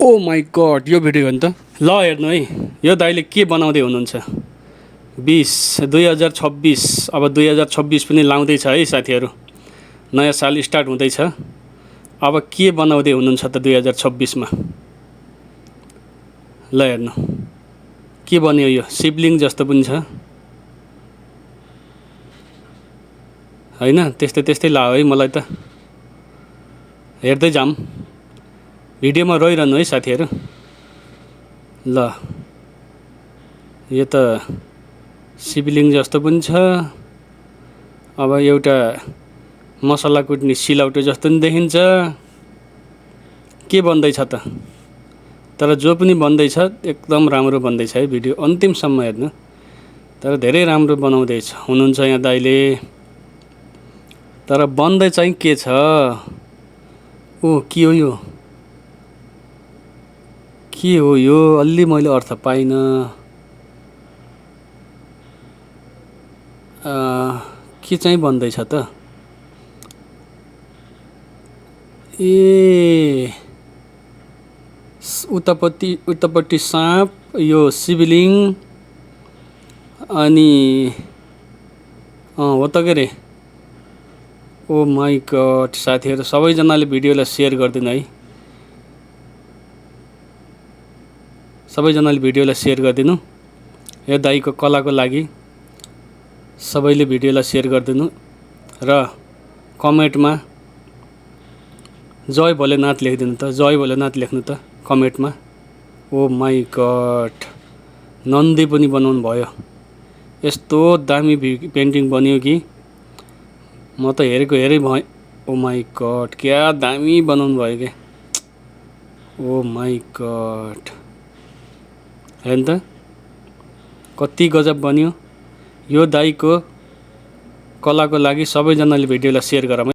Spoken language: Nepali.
ओ माई गड, यो भिडियो हो नि त। ल हेर्नु है, यो दाइले के बनाउँदै हुनुहुन्छ। 2026 अब 2026 पनि लाउँदैछ है साथीहरू। नयाँ साल स्टार्ट हुँदैछ। अब के बनाउँदै हुनुहुन्छ त 2026 मा। ल हेर्नु के बन्यो। यो शिवलिङ्ग जस्तो पनि छ हैन। त्यस्तै त्यस्तै लाग्यो है मलाई त। हेर्दै जाम, भिडियोमा रहिरहनु है साथीहरू। ल यो त शिवलिङ्ग जस्तो पनि छ। अब एउटा मसला कुट्ने सिलौटो जस्तो पनि देखिन्छ। के बन्दैछ त। तर जो पनि बन्दैछ एकदम राम्रो बन्दैछ है। भिडियो अन्तिमसम्म हेर्नु। तर धेरै राम्रो बनाउँदैछ हुनुहुन्छ यहाँ दाइले। तर बन्दै चाहिँ के छ। ओ के हो यो, के हो यो, अलि मैले अर्थ पाइनँ। के चाहिँ बन्दैछ त। ए उतापट्टि साँप, यो शिवलिङ्ग अनि हो त के रे। ओ माई गड साथीहरू, सबैजनाले भिडियोलाई सेयर गरिदिनु है। सबैजनाले भिडियोलाई सेयर गरिदिनु। यो दाइको कलाको लागि सबैले भिडियोलाई सेयर गरिदिनु र कमेन्टमा जय भोलेनाथ लेखिदिनु त। जय भोलेनाथ लेख्नु त कमेन्टमा। ओ माई गड, नन्दी पनि बनाउनु भयो। यस्तो दामी पेन्टिङ बन्यो कि म त हेरेको हेरै भएँ। ओ माई गड, क्या दामी बनाउनु भयो क्या। ओ माई गड, हेर्नु त कति गजब बन्यो। यो दाइको कलाको लागि सबैजनाले भिडियोलाई सेयर गरौँ।